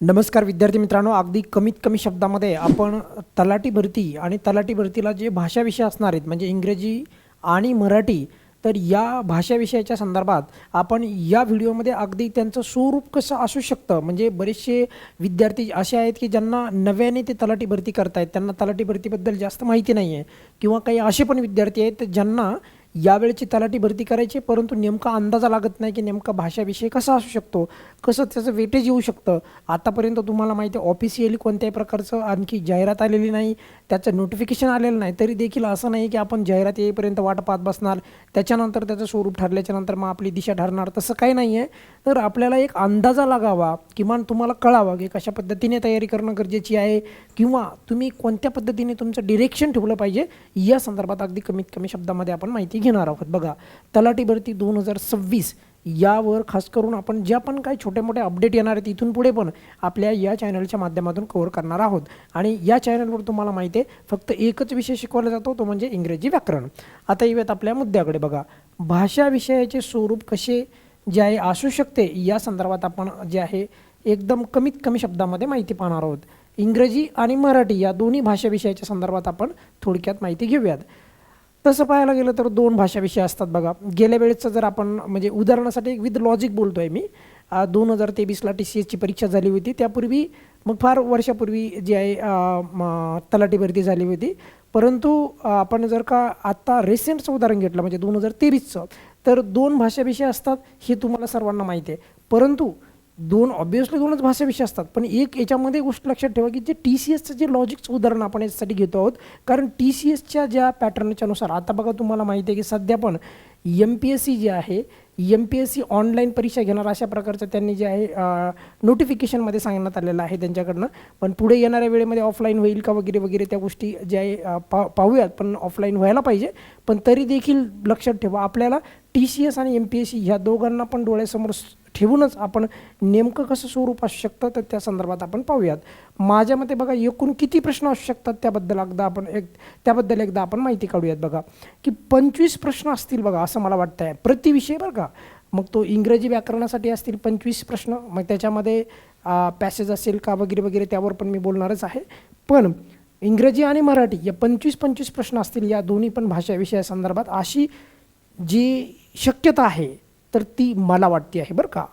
नमस्कार विद्यार्थी मित्रांनो, अगदी कमीत कमी शब्दामध्ये आपण तलाठी भरती आणि तलाठी भरतीला जे भाषा विषय असणार आहेत म्हणजे इंग्रजी आणि मराठी, तर या भाषा विषयाच्या संदर्भात आपण या व्हिडिओमध्ये अगदी त्यांचं स्वरूप कसं असू शकतं. म्हणजे बरेचसे विद्यार्थी असे आहेत की ज्यांना नव्याने ते तलाठी भरती करतायत, त्यांना तलाठी भरतीबद्दल जास्त माहिती नाही आहे, किंवा काही असे पण विद्यार्थी आहेत ज्यांना यावेळची तलाठी भरती करायची परंतु नेमका अंदाजा लागत नाही की नेमका भाषा विषय कसा असू शकतो, कसं त्याचं वेटेज येऊ शकतं. आतापर्यंत तुम्हाला माहिती आहे ऑफिशियली कोणत्याही प्रकारचं आणखी जाहिरात आलेली नाही, त्याचं नोटिफिकेशन आलेलं नाही, तरी देखील असं नाही की आपण जाहिरात येईपर्यंत वाट पाहत बसणार, त्याच्यानंतर त्याचं स्वरूप ठरल्याच्यानंतर मग आपली दिशा ठरणार, तसं काही नाही आहे. तर आपल्याला एक अंदाजा लागावा, किमान तुम्हाला कळावं की कशा पद्धतीने तयारी करणं गरजेची आहे किंवा तुम्ही कोणत्या पद्धतीने तुमचं डिरेक्शन ठेवलं पाहिजे, या संदर्भात अगदी कमीत कमी शब्दामध्ये आपण माहिती घेणार आहोत. बघा, तलाठी भरती 2026 यावर खास करून आपण ज्या पण काही छोटे मोठे अपडेट येणार आहेत इथून पुढे पण आपल्या या चॅनलच्या माध्यमातून कव्हर करणार आहोत. आणि या चॅनलवर तुम्हाला माहिती आहे फक्त एकच विषय शिकवला जातो, तो म्हणजे इंग्रजी व्याकरण. आता येऊयात आपल्या मुद्द्याकडे. बघा, भाषा विषयाचे स्वरूप कसे जे आहे असू शकते या संदर्भात आपण जे आहे एकदम कमीत कमी शब्दामध्ये माहिती पाहणार आहोत. इंग्रजी आणि मराठी या दोन्ही भाषा विषयाच्या संदर्भात आपण थोडक्यात माहिती घेऊयात. तसं पाहायला गेलं तर दोन भाषा विषय असतात. बघा, गेल्या वेळेचं जर आपण म्हणजे उदाहरणासाठी एक विथ लॉजिक बोलतो आहे मी, 2023ला TCSची परीक्षा झाली होती, त्यापूर्वी मग फार वर्षापूर्वी जी आहे तलाठी भरती झाली होती. परंतु आपण जर का आत्ता रिसेंटचं उदाहरण घेतलं म्हणजे 2023चं, तर दोन भाषा विषय असतात हे तुम्हाला सर्वांना माहिती आहे. परंतु ऑब्वियसली दोनच भाषा विषय असतात, पण एक याच्यामध्ये गोष्ट लक्षात ठेवा की जे TCSचं जे लॉजिकचं उदाहरण आपण याच्यासाठी घेतो आहोत, कारण TCSच्या ज्या पॅटर्नच्या नुसार आता बघा तुम्हाला माहिती आहे की सध्या पण MPSC जे आहे, MPSC ऑनलाईन परीक्षा घेणार अशा प्रकारचं त्यांनी जे आहे नोटिफिकेशनमध्ये सांगण्यात आलेलं आहे त्यांच्याकडनं. पण पुढे येणाऱ्या वेळेमध्ये ऑफलाईन होईल का वगैरे वगैरे त्या गोष्टी ज्या आहे पाहूयात, पण ऑफलाईन व्हायला पाहिजे. पण तरी देखील लक्षात ठेवा आपल्याला TCS आणि MPSC ह्या दोघांना पण डोळ्यासमोर ठेवूनच आपण नेमकं कसं स्वरूप असू शकतं तर त्या संदर्भात आपण पाहूयात. माझ्या मते बघा, एकूण किती प्रश्न असू शकतात त्याबद्दल एकदा आपण माहिती काढूयात. बघा की 25 प्रश्न असतील बघा, असं मला वाटतं आहे प्रति विषय. बरं का, मग तो इंग्रजी व्याकरणासाठी असतील 25 प्रश्न, मग त्याच्यामध्ये पॅसेज असेल का वगैरे वगैरे त्यावर पण मी बोलणारच आहे. पण इंग्रजी आणि मराठी या 25 प्रश्न असतील या दोन्ही पण भाषा विषयासंदर्भात, अशी जी शक्यता आहे तर ती मला वाटते आहे. बरं का,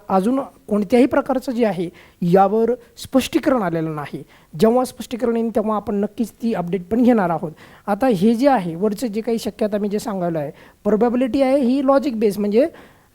अजून कोणत्याही प्रकारचं जे आहे यावर स्पष्टीकरण आलेलं नाही. जेव्हा स्पष्टीकरण येईल तेव्हा आपण नक्कीच ती अपडेट पण घेणार आहोत. आता हे जे आहे वरचं जे काही शक्यता मी जे सांगायला आहे, प्रोबॅबिलिटी आहे ही लॉजिक बेस. म्हणजे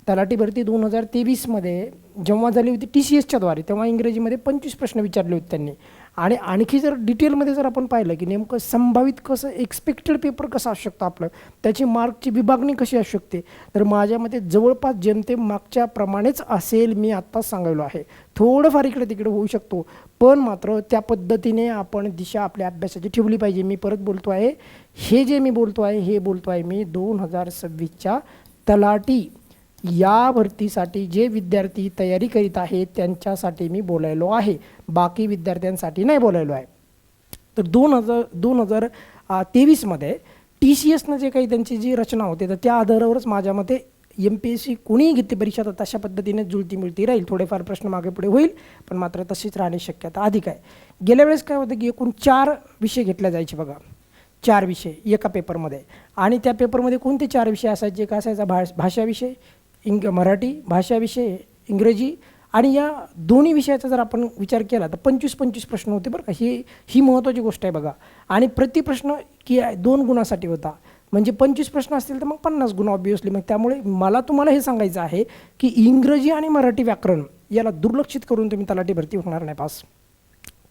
तलाठी भरती 2023मध्ये जेव्हा झाली होती TCSच्या द्वारे, तेव्हा इंग्रजीमध्ये 25 प्रश्न विचारले होते त्यांनी. आणि आणखी जर डिटेलमध्ये जर आपण पाहिलं की नेमकं संभावित कसं एक्सपेक्टेड पेपर कसं असू शकतं आपलं, त्याची मार्कची विभागणी कशी असू शकते, तर माझ्या मते जवळपास जेमतेम मागच्या प्रमाणेच असेल. मी आत्ताच सांगायलो आहे, थोडंफार इकडे तिकडे होऊ शकतो, पण मात्र त्या पद्धतीने आपण दिशा आपल्या अभ्यासाची ठेवली पाहिजे. मी परत बोलतो आहे, हे जे मी बोलतो आहे मी 2026च्या तलाठी या भरतीसाठी जे विद्यार्थी तयारी करीत आहेत त्यांच्यासाठी मी बोलायलो आहे, बाकी विद्यार्थ्यांसाठी नाही बोलायलो आहे. तर 2023मध्ये TCSनं जे काही त्यांची जी रचना होते तर त्या आधारावरच माझ्या मते MPSC कोणीही घेतली परीक्षा तर तशा पद्धतीने जुळती मिळती राहील. थोडेफार प्रश्न मागे पुढे होईल, पण मात्र तशीच राहण्याची शक्यता अधिक आहे. गेल्या वेळेस काय होतं की एकूण 4 विषय घेतले जायचे. बघा, 4 विषय एका पेपरमध्ये, आणि त्या पेपरमध्ये कोणते 4 विषय असायचे? का असायचा? भाषा विषय मराठी, भाषा विषय इंग्रजी, आणि या दोन्ही विषयाचा जर आपण विचार केला तर 25 प्रश्न होते. बरं का, ही महत्त्वाची गोष्ट आहे. बघा, आणि प्रति प्रश्न की 2 गुणासाठी होता, म्हणजे 25 प्रश्न असतील तर मग 50 गुण ऑब्वियसली. मग त्यामुळे मला तुम्हाला हे सांगायचं आहे की इंग्रजी आणि मराठी व्याकरण याला दुर्लक्षित करून तुम्ही तलाठी भरती होणार नाही पास.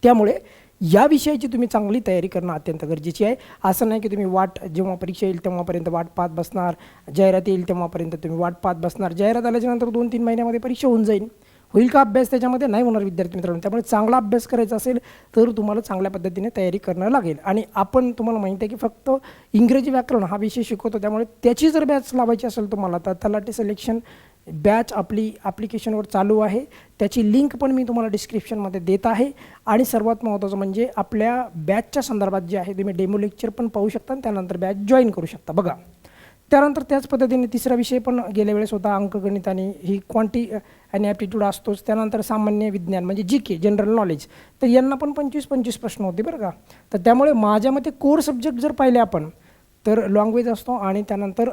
त्यामुळे या विषयाची तुम्ही चांगली तयारी करणं अत्यंत गरजेची आहे. असं नाही की तुम्ही जेव्हा परीक्षा येईल तेव्हापर्यंत वाट पाहत बसणार, जाहिरात येईल तेव्हापर्यंत तुम्ही वाट पाहत बसणार, जाहिरात आल्याच्यानंतर 2-3 महिन्यामध्ये परीक्षा होऊन जाईल. होईल का अभ्यास? त्याच्यामध्ये नाही होणार विद्यार्थी मित्रांनो. त्यामुळे चांगला अभ्यास करायचा असेल तर तुम्हाला चांगल्या पद्धतीने तयारी करणं लागेल. आणि आपण तुम्हाला माहिती आहे की फक्त इंग्रजी व्याकरण हा विषय शिकवतो, त्यामुळे त्याची जर बॅच लावायची असेल तुम्हाला तर तलाठी सिलेक्शन बॅच आपली ॲप्लिकेशनवर चालू आहे, त्याची लिंक पण मी तुम्हाला डिस्क्रिप्शनमध्ये देत आहे. आणि सर्वात महत्त्वाचं म्हणजे आपल्या बॅचच्या संदर्भात जे आहे तुम्ही डेमो लेक्चर पण पाहू शकता आणि त्यानंतर बॅच जॉईन करू शकता. बघा, त्यानंतर त्याच पद्धतीने तिसरा विषय पण गेल्या वेळेस होता अंकगणित आणि ही क्वांटी आणि ॲप्टिट्यूड असतोच. त्यानंतर सामान्य विज्ञान म्हणजे GK जनरल नॉलेज, तर यांना पण 25-25 प्रश्न होते बरं का. तर त्यामुळे माझ्या मते कोर सब्जेक्ट जर पाहिले आपण तर लँग्वेज असतो आणि त्यानंतर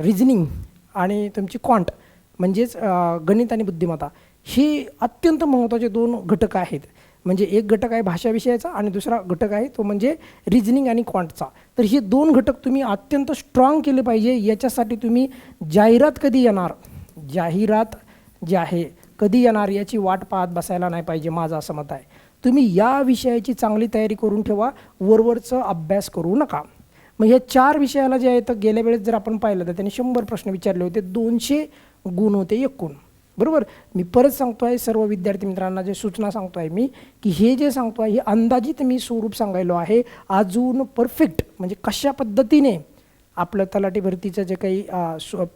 रिजनिंग आणि तुमची क्वांट म्हणजेच गणित आणि बुद्धिमत्ता ही अत्यंत महत्त्वाचे 2 घटक आहेत. म्हणजे एक घटक आहे भाषा विषयाचा आणि दुसरा घटक आहे तो म्हणजे रिजनिंग आणि क्वांटचा. तर हे 2 घटक तुम्ही अत्यंत स्ट्रॉंग केले पाहिजे. याच्यासाठी तुम्ही जाहिरात कधी येणार, जाहिरात जी आहे कधी येणार याची वाट पाहत बसायला नाही पाहिजे, माझं असं मत आहे. तुम्ही या विषयाची चांगली तयारी करून ठेवा, वरवरचं अभ्यास करू नका. मग ह्या 4 विषयाला जे आहे तर गेल्या वेळेस जर आपण पाहिलं तर त्यांनी 100 प्रश्न विचारले होते, 200 गुण होते एकूण, बरोबर. मी परत सांगतो आहे सर्व विद्यार्थी मित्रांना जे सूचना सांगतो आहे मी की हे जे सांगतो आहे हे अंदाजित मी स्वरूप सांगायलो आहे. अजून परफेक्ट म्हणजे कशा पद्धतीने आपलं तलाठी भरतीचं जे काही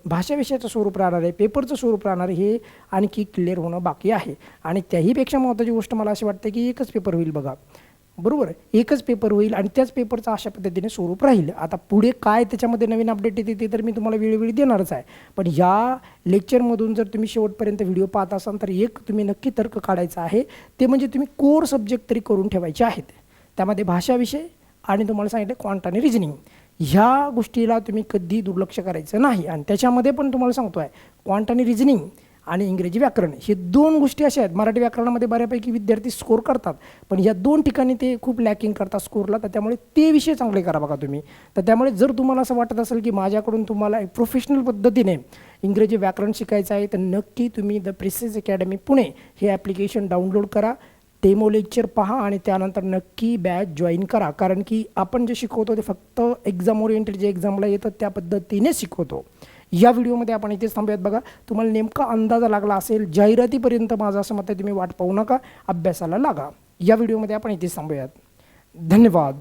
भाषा विषयाचं स्वरूप राहणार आहे, पेपरचं स्वरूप राहणार आहे, हे आणखी क्लिअर होणं बाकी आहे. आणि त्याहीपेक्षा महत्त्वाची गोष्ट मला अशी वाटते की एकच पेपर होईल बघा, बरोबर. एकच पेपर होईल आणि त्याच पेपरचं अशा पद्धतीने स्वरूप राहील. आता पुढे काय त्याच्यामध्ये नवीन अपडेट येते ते तर मी तुम्हाला वेळोवेळी देणारच आहे. पण ह्या लेक्चरमधून जर तुम्ही शेवटपर्यंत व्हिडिओ पाहत असाल तर एक तुम्ही नक्की तर्क काढायचा आहे, ते म्हणजे तुम्ही कोर सब्जेक्ट तरी करून ठेवायचे आहेत. त्यामध्ये भाषा विषय आणि तुम्हाला सांगितलं क्वांट आणि रिजनिंग, ह्या गोष्टीला तुम्ही कधी दुर्लक्ष करायचं नाही. आणि त्याच्यामध्ये पण तुम्हाला सांगतो आहे क्वांट आणि रिजनिंग आणि इंग्रजी व्याकरण हे 2 गोष्टी अशा आहेत. मराठी व्याकरणामध्ये बऱ्यापैकी विद्यार्थी स्कोर करतात, पण या 2 ठिकाणी ते खूप लॅकिंग करतात स्कोरला. तर त्यामुळे ते विषय चांगले करा बघा तुम्ही. तर त्यामुळे जर तुम्हाला असं वाटत असेल की माझ्याकडून तुम्हाला प्रोफेशनल पद्धतीने इंग्रजी व्याकरण शिकायचं आहे तर नक्की तुम्ही द प्रिसेस अकॅडमी पुणे हे ॲप्लिकेशन डाउनलोड करा, डेमो लेक्चर पहा आणि त्यानंतर नक्की बॅच जॉईन करा. कारण की आपण जे शिकवतो ते फक्त एक्झाम ओरिएंटेड जे एक्झामला येतं त्या पद्धतीने शिकवतो. या व्हिडिओमध्ये आपण इथेच थांबूयात. बघा तुम्हाला नेमका अंदाज लागला असेल, जाहिरातीपर्यंत माझं असं मत आहे तुम्ही वाट पाहू नका, अभ्यासाला लागा. या व्हिडिओमध्ये आपण इथेच थांबूयात. धन्यवाद.